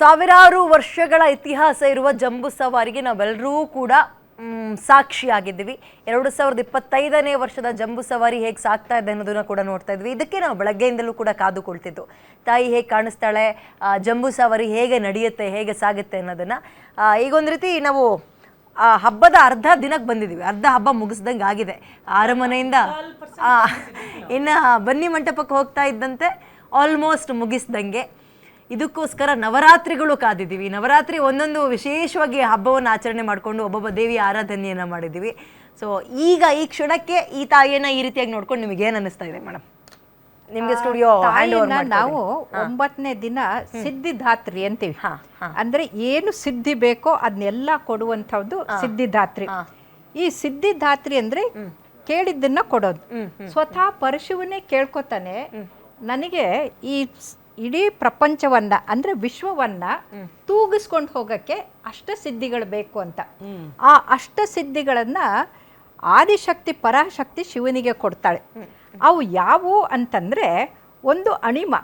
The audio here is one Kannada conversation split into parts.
ಸಾವಿರಾರು ವರ್ಷಗಳ ಇತಿಹಾಸ ಇರುವ ಜಂಬೂ ಸವಾರಿಗೆ ನಾವೆಲ್ಲರೂ ಕೂಡ ಸಾಕ್ಷಿಯಾಗಿದ್ದೀವಿ. 2025ನೇ ವರ್ಷದ ಜಂಬೂ ಸವಾರಿ ಹೇಗೆ ಸಾಗ್ತಾ ಇದೆ ಅನ್ನೋದನ್ನ ಕೂಡ ನೋಡ್ತಾ ಇದ್ವಿ. ಇದಕ್ಕೆ ನಾವು ಬೆಳಗ್ಗೆಯಿಂದಲೂ ಕೂಡ ಕಾದುಕೊಳ್ತಿದ್ದು, ತಾಯಿ ಹೇಗೆ ಕಾಣಿಸ್ತಾಳೆ, ಜಂಬೂ ಸವಾರಿ ಹೇಗೆ ನಡೆಯುತ್ತೆ, ಹೇಗೆ ಸಾಗುತ್ತೆ ಅನ್ನೋದನ್ನ. ಈಗೊಂದು ರೀತಿ ನಾವು ಹಬ್ಬದ ಅರ್ಧ ದಿನಕ್ಕೆ ಬಂದಿದ್ದೀವಿ, ಅರ್ಧ ಹಬ್ಬ ಮುಗಿಸ್ದಂಗೆ ಆಗಿದೆ. ಅರಮನೆಯಿಂದ ಇನ್ನು ಬನ್ನಿ ಮಂಟಪಕ್ಕೆ ಹೋಗ್ತಾ ಇದ್ದಂತೆ ಆಲ್ಮೋಸ್ಟ್ ಮುಗಿಸ್ದಂಗೆ. ಇದಕ್ಕೋಸ್ಕರ ನವರಾತ್ರಿಗಳು ಕಾದಿದ್ದೀವಿ. ನವರಾತ್ರಿ ಒಂದೊಂದು ವಿಶೇಷವಾಗಿ ಹಬ್ಬವನ್ನು ಆಚರಣೆ ಮಾಡಿಕೊಂಡು ಒಬ್ಬೊಬ್ಬ ದೇವಿಯ ಆರಾಧನೆಯನ್ನು ಮಾಡಿದ್ದೀವಿ. ಸೊ ಈಗ ಈ ಕ್ಷಣಕ್ಕೆ ಈ ತಾಯಿಯನ್ನು ಈ ರೀತಿಯಾಗಿ ನೋಡ್ಕೊಂಡು ನಿಮಗೆ ಏನು ಅನ್ನಿಸ್ತಾ ಇದೆ ಮೇಡಮ್? ನಿಮ್ಗೆ ಸ್ಟುಡಿಯೋ ನಾವು 9ನೇ ದಿನ ಸಿದ್ಧಿದಾತ್ರಿ ಅಂತೀವಿ. ಅಂದ್ರೆ ಏನು ಸಿದ್ಧಿ ಬೇಕೋ ಅದನ್ನೆಲ್ಲ ಕೊಡುವಂಥದ್ದು ಸಿದ್ಧಿದಾತ್ರಿ. ಈ ಸಿದ್ಧಿದಾತ್ರಿ ಅಂದ್ರೆ ಕೇಳಿದ್ದನ್ನ ಕೊಡೋದು. ಸ್ವತಃ ಪರಶುವನ್ನೇ ಕೇಳ್ಕೊತಾನೆ, ನನಗೆ ಈ ಇಡೀ ಪ್ರಪಂಚವನ್ನ ಅಂದ್ರೆ ವಿಶ್ವವನ್ನ ತೂಗಿಸ್ಕೊಂಡು ಹೋಗಕ್ಕೆ ಅಷ್ಟಸಿದ್ಧಿಗಳು ಬೇಕು ಅಂತ. ಆ ಅಷ್ಟಸಿದ್ಧಿಗಳನ್ನ ಆದಿಶಕ್ತಿ ಪರಾಶಕ್ತಿ ಶಿವನಿಗೆ ಕೊಡ್ತಾಳೆ. ಅವು ಯಾವುವು ಅಂತಂದ್ರೆ, ಒಂದು ಅಣಿಮ.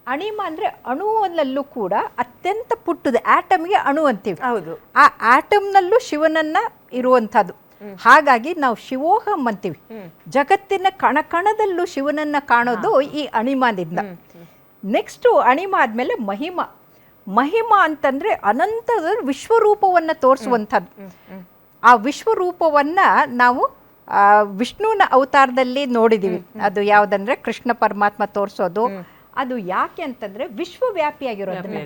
ಅಣಿಮ ಅಂದ್ರೆ ಅಣುವಲ್ಲೂ ಕೂಡ ಅತ್ಯಂತ ಪುಟ್ಟದು, ಆಟಮ್ಗೆ ಅಣು ಅಂತೀವಿ. ಹೌದು, ಆ ಆಟಮ್ನಲ್ಲೂ ಶಿವನನ್ನ ಇರುವಂಥದ್ದು. ಹಾಗಾಗಿ ನಾವು ಶಿವೋಹಂ ಅಂತೀವಿ. ಜಗತ್ತಿನ ಕಣಕಣದಲ್ಲೂ ಶಿವನನ್ನ ಕಾಣೋದು ಈ ಅಣಿಮದಿಂದ. ನೆಕ್ಸ್ಟು ಅಣಿಮ ಆದ್ಮೇಲೆ ಮಹಿಮ. ಮಹಿಮ ಅಂತಂದ್ರೆ ಅನಂತದ ವಿಶ್ವರೂಪವನ್ನ ತೋರಿಸುವಂಥದ್ದು. ಆ ವಿಶ್ವರೂಪವನ್ನ ನಾವು ವಿಷ್ಣುವಿನ ಅವತಾರದಲ್ಲಿ ನೋಡಿದೀವಿ. ಅದು ಯಾವುದಂದ್ರೆ ಕೃಷ್ಣ ಪರಮಾತ್ಮ ತೋರಿಸೋದು. ಅದು ಯಾಕೆ ಅಂತಂದ್ರೆ ವಿಶ್ವವ್ಯಾಪಿಯಾಗಿರೋದ್ರಿಂದ.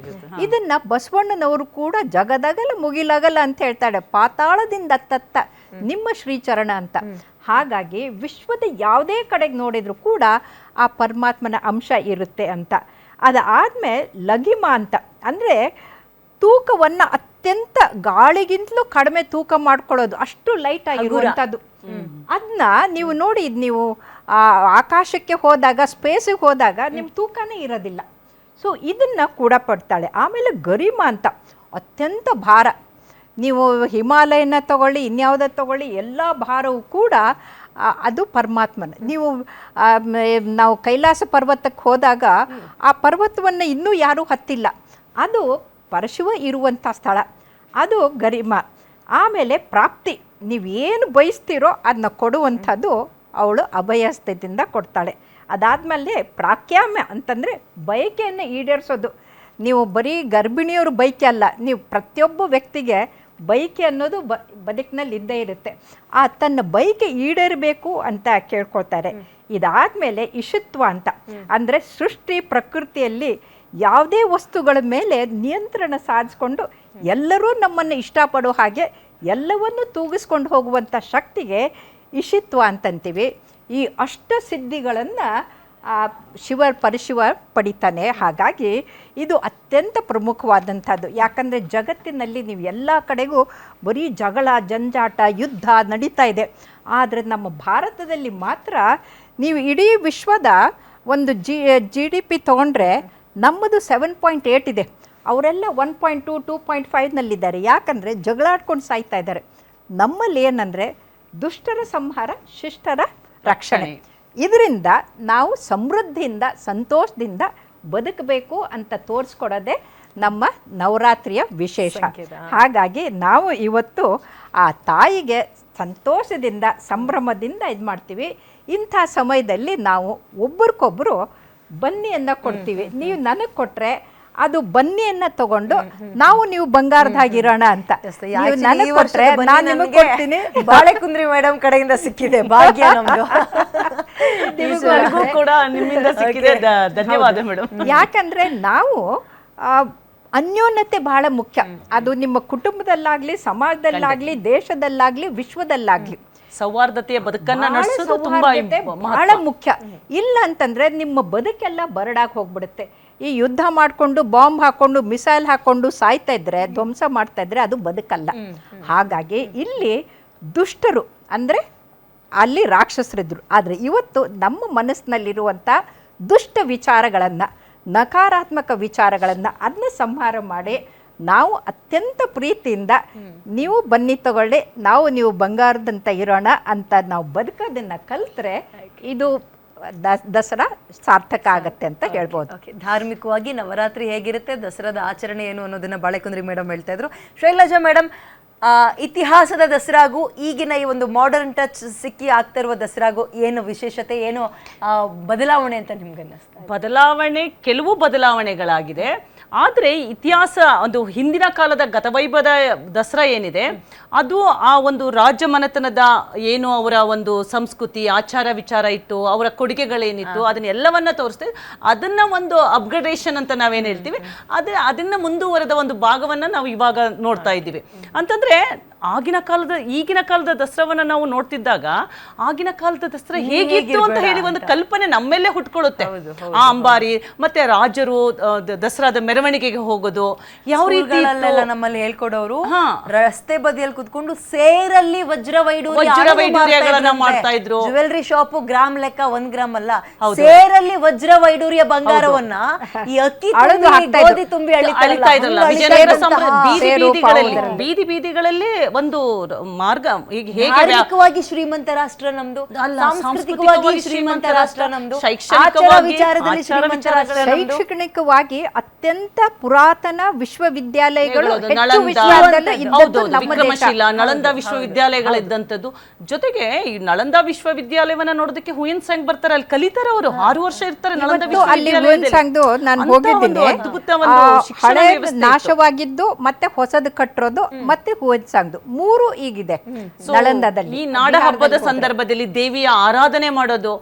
ಇದನ್ನ ಬಸವಣ್ಣನವರು ಕೂಡ ಜಗದಗಲ ಮುಗಿಲಗಲ ಅಂತ ಹೇಳ್ತಾಳೆ, ಪಾತಾಳದಿಂದ ತತ್ತ ನಿಮ್ಮ ಶ್ರೀಚರಣ ಅಂತ. ಹಾಗಾಗಿ ವಿಶ್ವದ ಯಾವುದೇ ಕಡೆಗೆ ನೋಡಿದ್ರು ಕೂಡ ಆ ಪರಮಾತ್ಮನ ಅಂಶ ಇರುತ್ತೆ ಅಂತ. ಅದಾದ್ಮೇಲೆ ಲಘಿಮ ಅಂತ ಅಂದ್ರೆ ತೂಕವನ್ನ ಅತ್ಯಂತ ಗಾಳಿಗಿಂತಲೂ ಕಡಿಮೆ ತೂಕ ಮಾಡ್ಕೊಳ್ಳೋದು, ಅಷ್ಟು ಲೈಟ್ ಆಗಿರುವಂಥದ್ದು. ಅದನ್ನ ನೀವು ನೋಡಿ, ನೀವು ಆಕಾಶಕ್ಕೆ ಹೋದಾಗ, ಸ್ಪೇಸಿಗೆ ಹೋದಾಗ ನಿಮ್ಮ ತೂಕನೇ ಇರೋದಿಲ್ಲ. ಸೊ ಇದನ್ನ ಕೂಡ ಪಡ್ತಾಳೆ. ಆಮೇಲೆ ಗರಿಮ ಅಂತ ಅತ್ಯಂತ ಭಾರ. ನೀವು ಹಿಮಾಲಯನ ತಗೊಳ್ಳಿ, ಇನ್ಯಾವುದ ತಗೊಳ್ಳಿ, ಎಲ್ಲ ಭಾರವೂ ಕೂಡ ಅದು ಪರಮಾತ್ಮನ. ನಾವು ಕೈಲಾಸ ಪರ್ವತಕ್ಕೆ ಹೋದಾಗ ಆ ಪರ್ವತವನ್ನು ಇನ್ನೂ ಯಾರೂ ಹತ್ತಿಲ್ಲ, ಅದು ಪರಶುವ ಇರುವಂಥ ಸ್ಥಳ, ಅದು ಗರಿಮ. ಆಮೇಲೆ ಪ್ರಾಪ್ತಿ, ನೀವೇನು ಬಯಸ್ತೀರೋ ಅದನ್ನ ಕೊಡುವಂಥದ್ದು ಅವಳು ಅಭಯಸ್ಥದಿಂದ ಕೊಡ್ತಾಳೆ. ಅದಾದಮೇಲೆ ಪ್ರಾಕ್ಯಾಮ್ಯ ಅಂತಂದರೆ ಬಯಕೆಯನ್ನು ಈಡೇರಿಸೋದು. ನೀವು ಬರೀ ಗರ್ಭಿಣಿಯವರು ಬಯಕೆ ಅಲ್ಲ, ನೀವು ಪ್ರತಿಯೊಬ್ಬ ವ್ಯಕ್ತಿಗೆ ಬಯಕೆ ಅನ್ನೋದು ಬದುಕಿನಲ್ಲಿ ಇದ್ದೇ ಇರುತ್ತೆ. ಆ ತನ್ನ ಬಯಕೆ ಈಡೇರಬೇಕು ಅಂತ ಕೇಳ್ಕೊಳ್ತಾರೆ. ಇದಾದಮೇಲೆ ಇಷತ್ವ ಅಂತ ಅಂದರೆ ಸೃಷ್ಟಿ ಪ್ರಕೃತಿಯಲ್ಲಿ ಯಾವುದೇ ವಸ್ತುಗಳ ಮೇಲೆ ನಿಯಂತ್ರಣ ಸಾಧಿಸ್ಕೊಂಡು ಎಲ್ಲರೂ ನಮ್ಮನ್ನು ಇಷ್ಟಪಡೋ ಹಾಗೆ ಎಲ್ಲವನ್ನೂ ತೂಗಿಸ್ಕೊಂಡು ಹೋಗುವಂಥ ಶಕ್ತಿಗೆ ಇಷಿತ್ವ ಅಂತಂತೀವಿ. ಈ ಅಷ್ಟಸಿದ್ಧಿಗಳನ್ನು ಪರಶಿವ ಪಡಿತಾನೆ. ಹಾಗಾಗಿ ಇದು ಅತ್ಯಂತ ಪ್ರಮುಖವಾದಂಥದ್ದು. ಯಾಕಂದರೆ ಜಗತ್ತಿನಲ್ಲಿ ನೀವು ಎಲ್ಲ ಕಡೆಗೂ ಬರೀ ಜಗಳ, ಜಂಜಾಟ, ಯುದ್ಧ ನಡೀತಾ ಇದೆ. ಆದರೆ ನಮ್ಮ ಭಾರತದಲ್ಲಿ ಮಾತ್ರ ನೀವು ಇಡೀ ವಿಶ್ವದ ಒಂದು GDP ತೊಗೊಂಡ್ರೆ ನಮ್ಮದು 7.8 ಇದೆ. ಅವರೆಲ್ಲ 1.2, 2.5ನಲ್ಲಿದ್ದಾರೆ. ಯಾಕಂದರೆ ಜಗಳಾಡ್ಕೊಂಡು ಸಾಯ್ತಾ ಇದ್ದಾರೆ. ನಮ್ಮಲ್ಲಿ ಏನಂದರೆ ದುಷ್ಟರ ಸಂಹಾರ, ಶಿಷ್ಟರ ರಕ್ಷಣೆ. ಇದರಿಂದ ನಾವು ಸಮೃದ್ಧಿಯಿಂದ, ಸಂತೋಷದಿಂದ ಬದುಕಬೇಕು ಅಂತ ತೋರಿಸ್ಕೊಡೋದೇ ನಮ್ಮ ನವರಾತ್ರಿಯ ವಿಶೇಷ. ಹಾಗಾಗಿ ನಾವು ಇವತ್ತು ಆ ತಾಯಿಗೆ ಸಂತೋಷದಿಂದ, ಸಂಭ್ರಮದಿಂದ ಇದು ಮಾಡ್ತೀವಿ. ಇಂಥ ಸಮಯದಲ್ಲಿ ನಾವು ಒಬ್ರಿಗೊಬ್ಬರು ಬನ್ನಿಯನ್ನು ಕೊಡ್ತೀವಿ. ನೀವು ನನಗೆ ಕೊಟ್ಟರೆ ಅದು ಬನ್ನಿಯನ್ನ ತಗೊಂಡು ನೀವು ಬಂಗಾರದಾಗಿರೋಣ ಅಂತ. ನೀವು ನನಗೆ ಕೊಟ್ರೆ ನಾನು ನಿಮಗೆ ಕೊಡ್ತೀನಿ. ಬಾಳೆಕುಂದ್ರಿ ಮೇಡಮ್ ಕಡೆಯಿಂದ ಸಿಕ್ಕಿದೆ ಭಾಗ್ಯ ನಮ್ದು. ನಿಮಗೂ ಕೂಡ ನಿಮ್ಮಿಂದ ಸಿಕ್ಕಿದೆ, ಧನ್ಯವಾದ ಮೇಡಮ್. ಯಾಕಂದ್ರೆ ನಾವು ಅನ್ಯೋನ್ಯತೆ ಬಹಳ ಮುಖ್ಯ. ಅದು ನಿಮ್ಮ ಕುಟುಂಬದಲ್ಲಾಗ್ಲಿ, ಸಮಾಜದಲ್ಲಾಗ್ಲಿ, ದೇಶದಲ್ಲಾಗ್ಲಿ, ವಿಶ್ವದಲ್ಲಾಗ್ಲಿ ಸೌಹಾರ್ದತೆಯ ಬದುಕನ್ನ ನಡೆಸೋದು ತುಂಬಾ ಬಹಳ ಮುಖ್ಯ. ಇಲ್ಲ ಅಂತಂದ್ರೆ ನಿಮ್ಮ ಬದುಕೆಲ್ಲ ಬರಡಾಗಿ ಹೋಗ್ಬಿಡುತ್ತೆ. ಈ ಯುದ್ಧ ಮಾಡಿಕೊಂಡು, ಬಾಂಬ್ ಹಾಕೊಂಡು, ಮಿಸೈಲ್ ಹಾಕೊಂಡು ಸಾಯ್ತಾ ಇದ್ರೆ, ಧ್ವಂಸ ಮಾಡ್ತಾ ಇದ್ರೆ ಅದು ಬದುಕಲ್ಲ. ಹಾಗಾಗಿ ಇಲ್ಲಿ ದುಷ್ಟರು ಅಂದರೆ ಅಲ್ಲಿ ರಾಕ್ಷಸರಿದ್ರು. ಆದರೆ ಇವತ್ತು ನಮ್ಮ ಮನಸ್ಸಿನಲ್ಲಿರುವಂಥ ದುಷ್ಟ ವಿಚಾರಗಳನ್ನು, ನಕಾರಾತ್ಮಕ ವಿಚಾರಗಳನ್ನು ಅದನ್ನ ಸಂಹಾರ ಮಾಡಿ ನಾವು ಅತ್ಯಂತ ಪ್ರೀತಿಯಿಂದ ನೀವು ಬನ್ನಿ ತಗೊಳ್ಳಿ, ನೀವು ಬಂಗಾರದಂತ ಇರೋಣ ಅಂತ ನಾವು ಬದುಕೋದನ್ನು ಕಲಿತ್ರೆ ಇದು ದಸರಾ ಸಾರ್ಥಕ ಆಗತ್ತೆ ಅಂತ ಹೇಳ್ಬೋದು. ಓಕೆ, ಧಾರ್ಮಿಕವಾಗಿ ನವರಾತ್ರಿ ಹೇಗಿರುತ್ತೆ, ದಸರಾದ ಆಚರಣೆ ಏನು ಅನ್ನೋದನ್ನ ಬಾಳೆಕುಂದ್ರಿ ಮೇಡಮ್ ಹೇಳ್ತಾ ಇದ್ರು. ಶೈಲಜಾ ಮೇಡಮ್, ಇತಿಹಾಸದ ದಸರಾಗೂ ಈಗಿನ ಈ ಒಂದು ಮಾಡರ್ನ್ ಟಚ್ ಸಿಕ್ಕಿ ಆಗ್ತಾ ಇರುವ ದಸರಾಗೂ ಏನು ವಿಶೇಷತೆ, ಏನು ಬದಲಾವಣೆ ಅಂತ ನಿಮ್ಗೆ ಅನ್ನಿಸ್ತಾ? ಬದಲಾವಣೆ, ಕೆಲವು ಬದಲಾವಣೆಗಳಾಗಿದೆ. ಆದರೆ ಇತಿಹಾಸ, ಒಂದು ಹಿಂದಿನ ಕಾಲದ ಗತವೈಭವದ ದಸರಾ ಏನಿದೆ ಅದು ಆ ಒಂದು ರಾಜ್ಯ ಮನೆತನದ ಏನು ಅವರ ಒಂದು ಸಂಸ್ಕೃತಿ ಆಚಾರ ವಿಚಾರ ಇತ್ತು, ಅವರ ಕೊಡುಗೆಗಳೇನಿತ್ತು, ಅದನ್ನೆಲ್ಲವನ್ನ ತೋರಿಸ್ತೇವೆ. ಅದನ್ನ ಒಂದು ಅಪ್ಗ್ರೇಡೇಷನ್ ಅಂತ ನಾವೇನು ಹೇಳ್ತೀವಿ, ಅದನ್ನ ಮುಂದುವರೆದ ಒಂದು ಭಾಗವನ್ನ ನಾವು ಇವಾಗ ನೋಡ್ತಾ ಇದ್ದೀವಿ. ಅಂತಂದ್ರೆ ಈಗಿನ ಕಾಲದ ದಸರಾವನ್ನ ನಾವು ನೋಡ್ತಿದ್ದಾಗ ಆಗಿನ ಕಾಲದ ದಸರಾ ಹೇಗಿತ್ತು ಅಂತ ಹೇಳಿ ಒಂದು ಕಲ್ಪನೆ ನಮ್ಮೆಲ್ಲೇ ಹುಟ್ಕೊಳ್ಳುತ್ತೆ. ಆ ಅಂಬಾರಿ ಮತ್ತೆ ರಾಜರು ದಸರಾದ ಮೆರವಣಿಗೆಗೆ ಹೋಗೋದು ಯಾವ ರೀತಿ ನಮ್ಮಲ್ಲಿ ಹೇಳ್ಕೊಡೋರು, ರಸ್ತೆ ಬದಿಯಲ್ಲಿ ಕುತ್ಕೊಂಡು ಸೇರಲ್ಲಿ ವಜ್ರವೈಡೂರ್ಯಗಳನ್ನ ಮಾಡ್ತಾ ಇದ್ರು. ಜ್ಯುವೆಲ್ರಿ ಶಾಪ್ ಗ್ರಾಮ್ ಲೆಕ್ಕ 1 ಗ್ರಾಮ್ ಅಲ್ಲ, ಸೇರಲ್ಲಿ ವಜ್ರವೈಡೂರ್ಯ ಬಂಗಾರವನ್ನ ಈ ಅಕ್ಕಿ ಗೋಧಿ ತುಂಬಿ ಅಳಿತಾ ಇದ್ರಲ್ಲ ವಿಜಯನಗರ ಬೀದಿ ಬೀದಿಗಳಲ್ಲಿ ಒಂದು ಮಾರ್ಗ. ಈಗ ಆರ್ಥಿಕವಾಗಿ ಶ್ರೀಮಂತ ರಾಷ್ಟ್ರ ನಮ್ದು, ಸಾಂಸ್ಕೃತಿಕವಾಗಿ ಶ್ರೀಮಂತ ರಾಷ್ಟ್ರ ನಮ್ದು, ಶೈಕ್ಷಣಿಕವಾಗಿ ಅತ್ಯಂತ ಪುರಾತನ ವಿಶ್ವವಿದ್ಯಾಲಯಗಳು ನಳಂದ ವಿಶ್ವವಿದ್ಯಾಲಯಗಳಿದ್ದಂಥದ್ದು. ಜೊತೆಗೆ ಈ ನಳಂದ ವಿಶ್ವವಿದ್ಯಾಲಯವನ್ನ ನೋಡೋದಕ್ಕೆ ಹುಯಿನ್ ಸಾಂಗ್ ಬರ್ತಾರೆ, ಅಲ್ಲಿ ಕಲಿತಾರೆ ಅವರು 6 ವರ್ಷ ಇರ್ತಾರೆ ನಳಂದ ವಿಶ್ವವಿದ್ಯಾಲಯದಲ್ಲಿ. ಅದ್ಭುತ ಒಂದು ಹಳೆ ನಾಶವಾಗಿದ್ದು ಮತ್ತೆ ಹೊಸದು ಕಟ್ಟಿರೋದು ಮತ್ತೆ ಹುಯಿನ್ ಸಾಂಗ್ 3 ಈಗಿದೆ ನಳಂದದಲ್ಲಿ. ಈ ನಾಡ ಹಬ್ಬದ ಸಂದರ್ಭದಲ್ಲಿ ದೇವಿಯ ಆರಾಧನೆ ಮಾಡೋದು,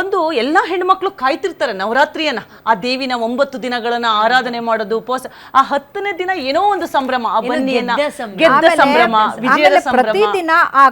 ಒಂದು ಎಲ್ಲಾ ಹೆಣ್ಮಕ್ಳು ಕಾಯ್ತಿರ್ತಾರೆ ನವರಾತ್ರಿಯನ್ನ, ಆ ದೇವಿನ 9 ದಿನಗಳನ್ನ ಆರಾಧನೆ ಮಾಡೋದು, ಉಪವಾಸ. ಆ 10ನೇ ದಿನ ಏನೋ ಒಂದು ಸಂಭ್ರಮ, ಆ ಬನ್ನಿಯನ್ನ ಗೆದ್ದ ಸಂಭ್ರಮ, ವಿಜಯದ ಸಂಭ್ರಮ. ಪ್ರತಿದಿನ ಆ